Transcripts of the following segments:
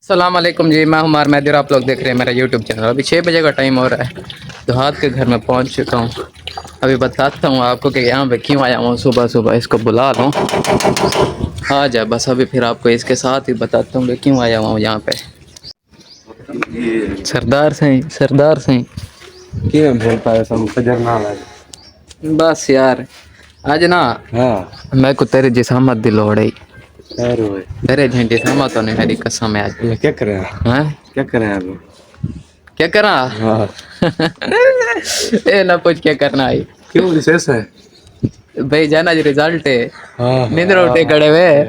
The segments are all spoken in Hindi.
अस्सलाम वालेकुम जी, मैं हूं मेहदी और आप लोग देख रहे हैं मेरा यूट्यूब चैनल। अभी 6 बजे का टाइम हो रहा है, दुहात के घर में पहुंच चुका हूं। अभी बताता हूं आपको कि यहाँ पे क्यों आया हूँ। सुबह सुबह इसको बुला लूँ, आ जाए बस। अभी फिर आपको इसके साथ ही बताता हूँ कि क्यों आया हूँ यहाँ पे। सरदार सही क्यों बोल पाए सब फजर ना लगे। बस यार, आज ना हाँ मैं को तेरी जिसामत दी लोड़ है। अरे भाई तेरे झंडी जिसामत तो नहीं, मेरी कसम है आज। क्या करें हैं क्या करें अभी। क्या करा? हाँ ए ना पूछ क्या करना है क्यों विशेष है। भाई, जाना जी रिजल्ट है। हाँ नींद उठे खड़े हुए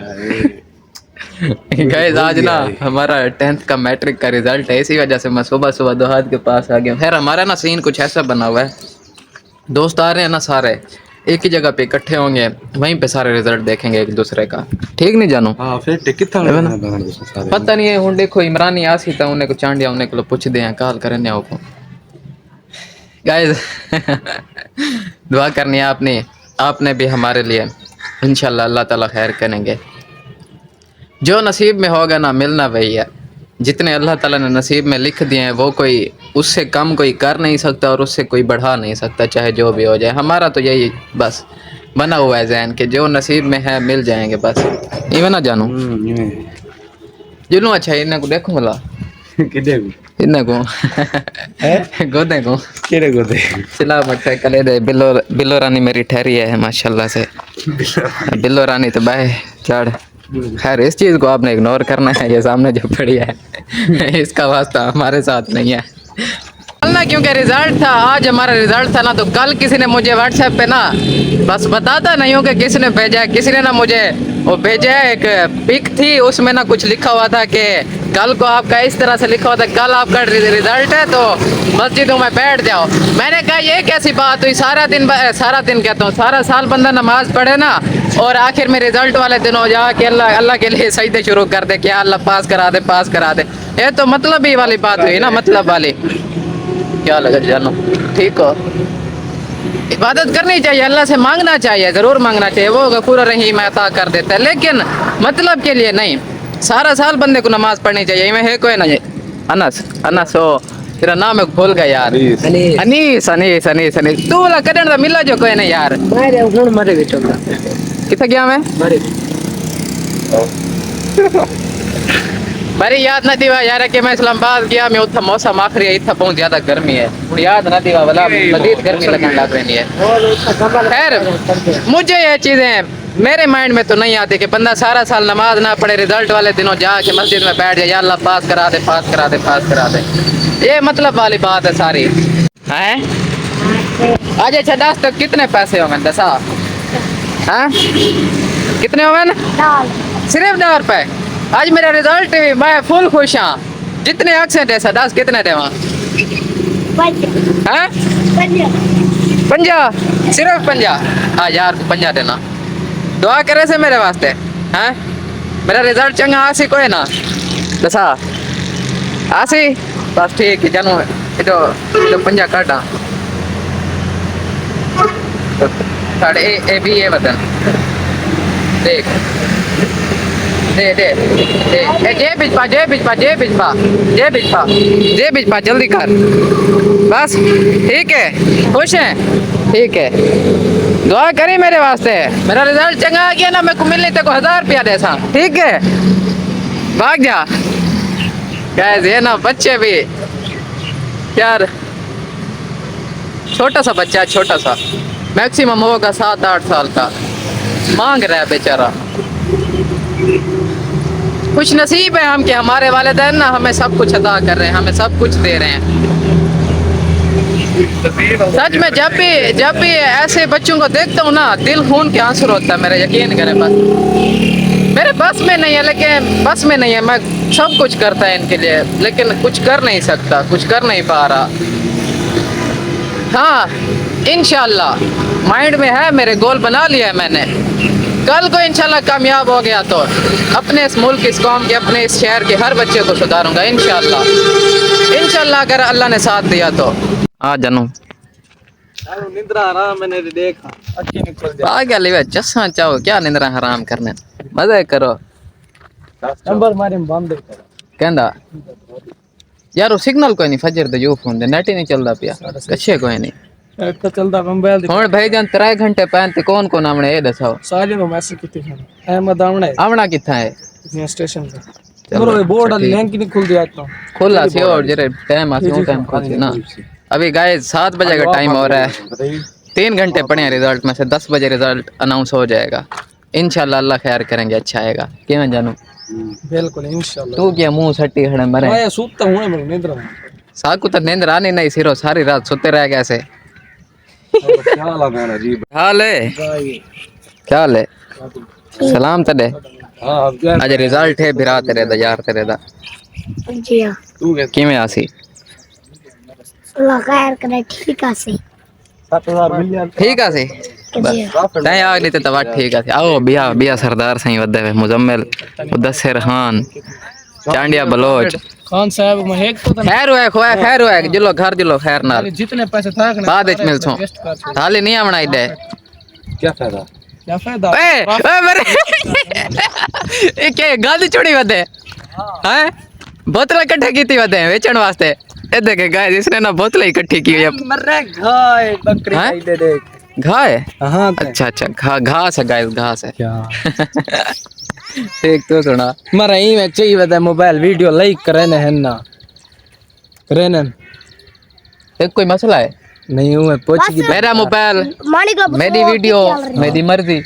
गाइस। आज ना है। हमारा 10th का मैट्रिक का रिजल्ट है, इसी वजह से मैं सुबह सुबह दोहात के पास आ गया। खैर हमारा ना सीन कुछ ऐसा बना हुआ है, दोस्त आ रहे हैं ना सारे, एक ही जगह पे इकट्ठे होंगे, वहीं पे सारे रिजल्ट देखेंगे एक दूसरे का। ठीक नहीं जानू? हाँ फिर टिकट था है ना? सारे पता नहीं है, हूँ देखो इमरानी आसी था, उन्हें को चांडिया उन्हें को पूछ दे कॉल करने को गाइस। दुआ करनी है आपने, आपने भी हमारे लिए। इंशाल्लाह अल्लाह ताला खैर करेंगे। जो नसीब में होगा ना मिलना वही है। जितने अल्लाह ताला ने नसीब में लिख दिए हैं वो कोई उससे कम कोई कर नहीं सकता और उससे कोई बढ़ा नहीं सकता, चाहे जो भी हो जाए। हमारा तो यही बस बना हुआ है जहन के जो नसीब में है मिल जाएंगे बस। इवन ना जानू जुनू। अच्छा इन्हें को देखो मला किधे इन्हें को गोदे को केरे गोदे चिल्ला मत कले दे। बिल्लो रानी मेरी ठहरी है माशाल्लाह से। बिल्लो रानी तो बाय चढ़। खैर इस चीज़ को आपने इग्नोर करना है, ये सामने जो पड़ी है इसका वास्ता हमारे साथ नहीं है। कल ना क्योंकि रिजल्ट था, आज हमारा रिजल्ट था ना, तो कल किसी ने मुझे व्हाट्सएप पे ना, बस बताता नहीं हूँ कि किसने भेजा है। किसी ने ना मुझे वो भेजा है, एक पिक थी उसमें ना कुछ लिखा हुआ था कि कल को आपका इस तरह से लिखा हुआ था, कल आपका रिजल्ट है तो मस्जिदों में बैठ जाओ। मैंने कहा ये कैसी बात हुई, सारा दिन कहता हूँ, सारा साल बंदा नमाज पढ़े ना और आखिर में रिजल्ट वाले दिन हो जा कि अल्लाह के लिए सजदे शुरू कर दे कि अल्लाह पास करा दे। ये तो मतलब ही वाली बात हुई ना, मतलब वाली। क्या लगा जानो? ठीक हो? इबादत करनी चाहिए, अल्लाह से मांगना चाहिए, ज़रूर मांगना चाहिए, वो गफूर रहीम अता कर देता है, लेकिन मतलब के लिए नहीं। सारा साल बंदे को नमाज पढ़नी चाहिए। मैं है कोई ना अनस हो तेरा नाम है, भूल गया यार। अनीस तू वाला करण दा मिला जो कोई नहीं यार। मरे किथे गया मैं? बड़ी याद नहीं दिवा यार कि मैं इस्लामाबाद गया, मैं उतना मौसम आखिरी है, इतना बहुत ज्यादा गर्मी है, याद नहीं दिवा वाला मजीद गर्मी लगने लग रही है। खैर मुझे ये चीजें मेरे माइंड में तो नहीं आती कि बंदा सारा साल नमाज ना पढ़े, रिजल्ट वाले दिनों जाके मस्जिद में बैठ जाए, या अल्लाह पास करा दे। ये मतलब वाली बात है सारी है। आज अच्छा दस तक कितने पैसे होंगे? 10 हाँ कितने होंगे? सिर्फ 10 रुपए। आज मेरा रिजल्ट मैं फुल खुश हाँ। जितने एक्सेंट है 10 कितने दे वहाँ? 50 सिर्फ 50। हाँ यार 50 देना, दुआ करे से मेरे वास्ते। हैं मेरा रिजल्ट चंगा आसी को है ना? 10 आसी बस ठीक है जानू। ये 50 काटा साढ़े ए भी ये वतन देख दे जे बिजपा जल्दी कर बस। ठीक है, खुश है? ठीक है, दुआ करी मेरे वास्ते। मेरा रिजल्ट चंगा आ गया ना, मेरे को मिलने तक 1000 रुपया दे सा। ठीक है, भाग जा। कैसे ये ना बच्चे भी यार, छोटा सा बच्चा, छोटा सा मैक्सिमम होगा 7-8 साल का, मांग रहा है बेचारा। खुश नसीब है हम कि हमारे वालिदैन ना हमें सब कुछ अता कर रहे हैं, हमें सब कुछ दे रहे हैं। सच में जब भी ऐसे बच्चों को देखता हूँ ना, दिल खून के आंसू होता है मेरा, यकीन करें। बस मेरे बस में नहीं है, लेकिन बस में नहीं है, मैं सब कुछ करता है इनके लिए, लेकिन कुछ कर नहीं सकता, कुछ कर नहीं पा रहा। हाँ इंशाल्लाह माइंड में है, मेरे गोल बना लिया है मैंने। कल को इंशाल्लाह कामयाब हो गया तो अपने इस मुल्क, इस कौम के, अपने इस शहर के हर बच्चे को सुधारूंगा इंशाल्लाह अगर अल्लाह ने साथ दिया तो। आ जानू निंद्रा आराम मैंने देखा अच्छी निकल जाए। आ गया ले चस्सा चाहो क्या निंद्रा हराम करने, मजे करो। नंबर मारे बंद करो कहंदा यार वो सिग्नल कोई नहीं फजर दे जो फोन दे नेट ही नहीं चलदा पिया कच्छे कोई नहीं एक तो चलदा मोबाइल दी हुन भाई जान 3 घंटे पैन ते कौन कौन आमने ए दसाओ सारे नो मैसेज किते थे अहमद आमना है आवना किथा है स्टेशन पे मोरो बोर्ड लिंक नहीं खुल दिया तो खुला सी और जरे टाइम आसे वो टाइम खुल सी ना अभी गाइस 7 बजे का टाइम हो रहा है 3 घंटे पड़े हैं रिजल्ट में से 10 बजे रिजल्ट अनाउंस हो जाएगा इंशाल्लाह अल्लाह खैर करेंगे अच्छा आएगा क्या मैं जानू बिल्कुल इंशाल्लाह तू क्या मुंह सट्टी खड़े मरे मैं सूता हूं मैं नींद रहा साकू तो नींद आनी नहीं सिरो सारी रात सोते रह गए ऐसे क्या लगा ना जी हाल है क्या हाल है सलाम तड़े हां अब क्या आज रिजल्ट है बिरा तेरे दा यार तेरे दा जी हाँ तू के किवें आसी अल्लाह खैर करे ठीक आसे 7000 मिल जाए ठीक आसी जी हाँ तय आ गई तो बात ठीक आसी आओ बिया बिया सरदार सही वदे वे मुजम्मिल मुदस्सिर खान चांडिया बलोच खान साहब मैं एक तो खैर हुआ खोया खैर हुआ जिलो घर जिलो खैर नाल जितने पैसे था बाद विच मिलसो थाली नहीं आवना इडे क्या फायदा क्या फायदा ओए ओए मेरे ये क्या गाली छोड़ी वदे हैं बोतल इकट्ठा कीती वदे बेचण वास्ते ए देखे गाइस इसने ना बोतल इकट्ठी की है मरे घाय बकरी हैं? खाई दे देख घा है हां अच्छा अच्छा घास है गाइस घास है क्या ठीक तो सुना मरे ही में चाहिए बता मोबाइल वीडियो लाइक करे ना है ना करे ना एक कोई मसला है नहीं हूं मैं पूछ की मेरा मोबाइल मालिक ला मेरी वीडियो मेरी मर्जी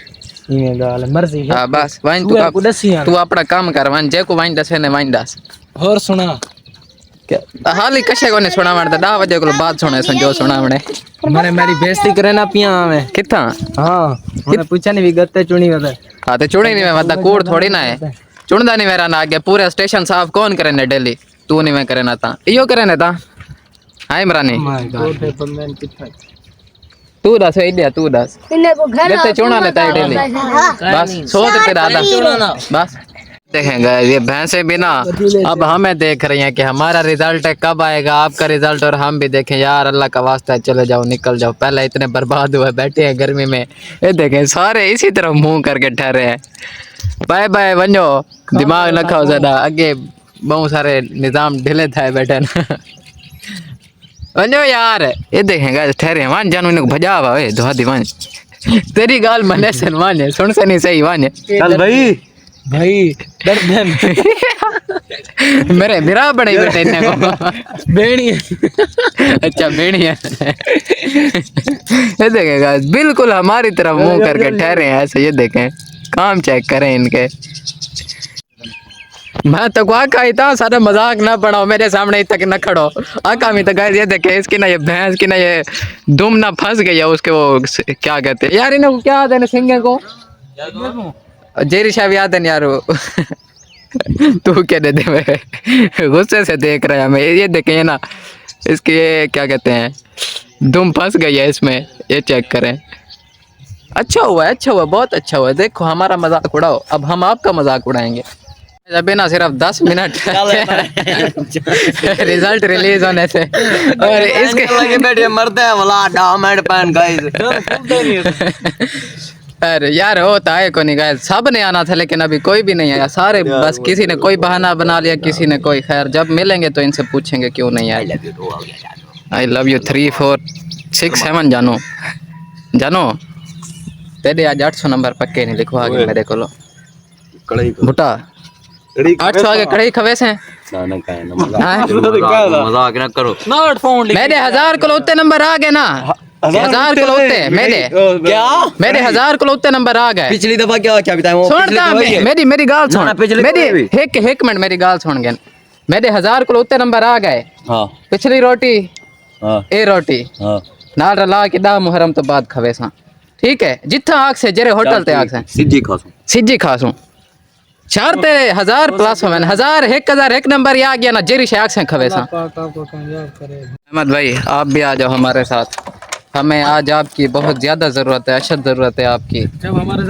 ये गाल मर्जी है हाँ बस वाइन तू आपको दसी तू अपना काम कर वाइन जे को वाइन दसे ने वाइन दस और सुना क्या हाल ही कशे को ने सुना वण 10 बजे को बात सुने संजो सुना वणे मैंने मेरी बेइज्जती करे ना पिया में किथा हां मैंने पूछा नहीं विगत चुनी बता हाँ तो चुनी नहीं मैं वदा कूड़ थोड़ी ना है चुनदा नहीं मेरा ना आगे पूरे स्टेशन साफ कौन करे ने डेली तू नहीं मैं करे ना ता इयो करे ने ता हाय इमरानी माय गॉड बंदन कितना तू दस इडिया तू दस इन्हें को घर लेते चुना लेता है डेली बस सोच तेरा आधा बस देखेंगे ये भैंसे भी ना अब हमें देख रही हैं कि हमारा रिजल्ट कब आएगा आपका रिजल्ट और हम भी देखें यार अल्लाह का वास्ता है चले जाओ निकल जाओ पहले इतने बर्बाद हुए बैठे हैं गर्मी में ये देखें सारे इसी तरह मुंह करके ठहरे हैं बाय बाय वनो दिमाग न खाओ ज्यादा आगे बहुत सारे निजाम ढिले थे बैठे ना वनो यार ये देखेंगे ठहरे मान जानू ने भजा हुआ है दुआ दीवान तेरी गाल मने से माने सुन से नहीं सही माने चल भाई दर्दन मेरे बिरा बड़े बेटे इन्हें को बेड़ी अच्छा बेड़िया ये देखेगा बिल्कुल हमारी तरफ मुंह करके ठहरे हैं ऐसे ये देखें काम चेक करें इनके मैं तो आका ही था सारा मजाक ना बनाओ मेरे सामने ही तक न खड़ो आका में तो गाइस ये देखे इसकी ना ये भैंस की ना ये दुम ना फंस गई है उसके वो क्या कहते हैं यार इन्हें क्या याद है सिंगे को जेरी साहब याद है यार तू क्या दे दे मेरे गुस्से से देख रहा है हमें ये देखें ये ना इसकी ये क्या कहते हैं दुम फंस गई है इसमें ये चेक करें अच्छा हुआ बहुत अच्छा हुआ देखो हमारा मजाक उड़ाओ अब हम आपका मजाक उड़ाएंगे अभी ना सिर्फ 10 मिनट रिजल्ट रिलीज होने से और इसके लगे बैठे मरते हैं वाला डामेड पैन गाइस अरे यार होता है को नहीं गए सब ने आना था लेकिन अभी कोई भी नहीं आया सारे बस किसी ने कोई बहाना बना लिया किसी ने कोई खैर जब मिलेंगे तो इनसे पूछेंगे क्यों नहीं आए आई लव यू 3 4 6 7 जानो जानो तेरे आज 800 नंबर पक्के नहीं लिखवा के मेरे को लो बुटा 800 आगे कड़ाई खवेस हैं मजाक ना करो नॉट फाउंड मेरे 1000 को उतने नंबर आ गए ना 1000 को उतने मेरे क्या मेरे 1000 को उतने नंबर आ गए पिछली दफा क्या बताया सुन मेरी गाल सुन मेरी एक मिनट मेरी गाल सुन गए मेरे 1000 को उतने नंबर आ गए हां पिछली रोटी हां ए रोटी हां नाल रला के दा मुहर्रम तो बाद खवेसा ठीक है जिथा आग से जेरे होटल ते आग से सिज्जी खासू चार ते 1000 प्लस हो 1000 1000 एक नंबर आ गया ना जेरी शाख से खवेसा अहमद भाई आप भी आ जाओ हमारे साथ हमें आज आपकी बहुत ज्यादा जरूरत है अशद जरूरत है आपकी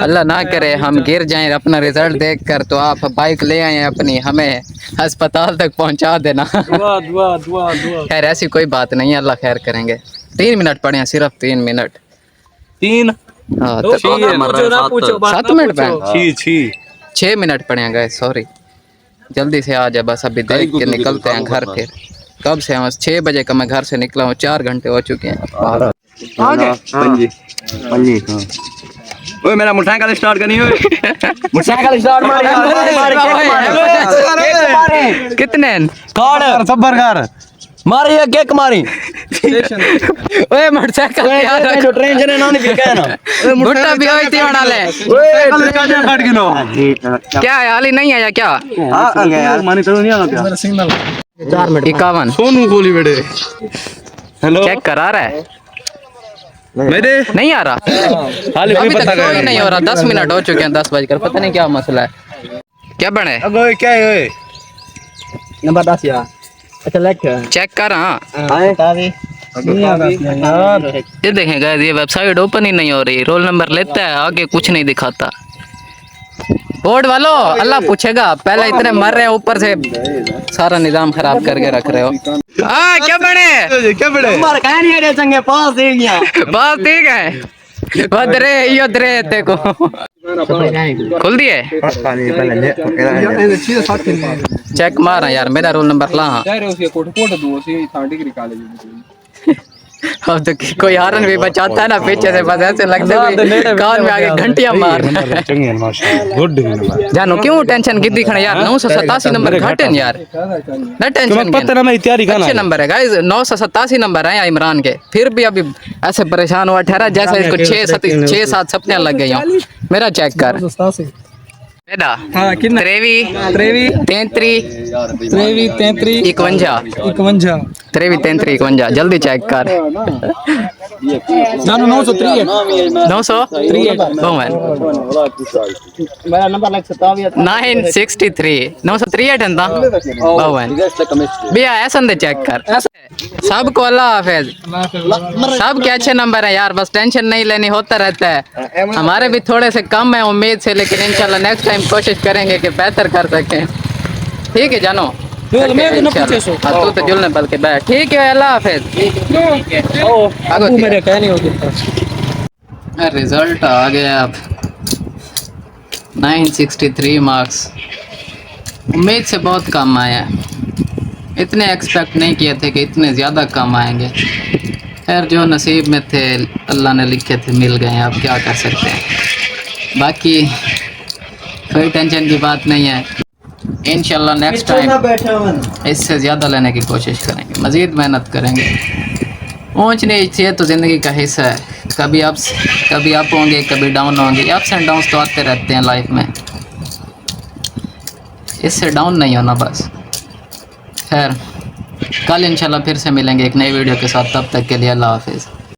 अल्लाह ना करे हम गिर जाएं अपना रिजल्ट देखकर तो आप बाइक ले आए अपनी हमें अस्पताल तक पहुंचा देना दुआ खैर ऐसी कोई बात नहीं है अल्लाह खैर करेंगे 3 मिनट पड़े हैं सिर्फ 3 मिनट 3 हाँ तो 7 मिनट पे छी 6 मिनट पड़े हैं गाइस सॉरी जल्दी से आ जा बस, अभी देख के निकलते हैं घर फिर। कब से हम 6 बजे का मैं घर से निकला हूँ, 4 घंटे हो चुके हैं। ओए मेरा मोटरसाइकिल स्टार्ट करनी है। मोटरसाइकिल स्टार्ट मार कितने कार सब्बर कार मारी है केक मारी। ओए मोटरसाइकिल यार जो ट्रेन जने ना नहीं कहना भुट्टा भी होई थी बना ले। ओए काजा फट गिनो क्या है, हाल ही नहीं आया क्या? आ गया यार मानी तो नहीं आना क्या मेरा सिग्नल 51 सोनू गोली बेटे। हेलो चेक करा रहा है? मेरे नहीं आ रहा हाल अभी तक कोई नहीं हो रहा। 10 मिनट हो चुके हैं, 10 बजकर, पता नहीं क्या मसला है। क्या बने अब ओए क्या है नंबर 10 यार। अच्छा लेट चेक कर। हाँ आए यार ये देखें गाइस, ये वेबसाइट ओपन ही नहीं हो रही। रोल नंबर लेता है, आगे कुछ नहीं दिखाता। बोर्ड वालों अल्लाह पूछेगा, पहले इतने मर रहे हैं, ऊपर से सारा निजाम खराब करके रख रहे हो। हाँ क्या बने क्या बड़े मार कहां नहीं रे संगे पास दे गया बस ठीक है। बदरे यो दरे ते को खुल दिए। चेक मारा यार, मेरा रोल नंबर ला। अब तो कोई हारन भी बचाता है ना पीछे से, बस ऐसे लगता है कान में आगे घंटियां मार रहा है। जानो क्यों टेंशन की दिखने यार। 987 नंबर घटे यार, ना टेंशन पता मैं तैयारी करना अच्छे नंबर है गाइस। 987 नंबर है इमरान के, फिर भी अभी ऐसे परेशान हुआ ठहरा जैसे इसको 6-7 सपने लग गए हों। मेरा चेक कर बेटा। हाँ कितना 23 23 33 23 33 51 51 23 33 51 जल्दी चेक कर। जानो 903 903 मेरा नंबर लग 963 938 है ना बावन भैया ऐसा दे चेक कर। सबको अल्लाह हाफिज। सब के अच्छे नंबर है यार, बस टेंशन नहीं लेनी, होता रहता है। हमारे भी थोड़े से कम है उम्मीद से, लेकिन इंशाल्लाह नेक्स्ट टाइम कोशिश करेंगे कि बेहतर कर सकें। ठीक है जानो, हाँ तू तो जुलने बल्कि बैठ। ठीक है अल्लाह हाफिज। मेरे कह नहीं होती। रिजल्ट आ गया अब 963 मार्क्स। उम्मीद से बहुत कम आया, इतने एक्सपेक्ट नहीं किए थे कि इतने ज़्यादा कम आएंगे। खैर जो नसीब में थे अल्लाह ने लिखे थे मिल गए, अब क्या कर सकते हैं। बाकी कोई टेंशन की बात नहीं है, इंशाल्लाह नेक्स्ट टाइम इससे ज़्यादा लेने की कोशिश करेंगे, मज़ीद मेहनत करेंगे। ऊँच नीच ये तो ज़िंदगी का हिस्सा है, कभी अप होंगे कभी डाउन होंगे। अप्स एंड डाउन्स तो आते रहते हैं लाइफ में, इससे डाउन नहीं होना बस। खैर कल इंशाल्लाह फिर से मिलेंगे एक नई वीडियो के साथ, तब तक के लिए अल्लाह हाफिज़।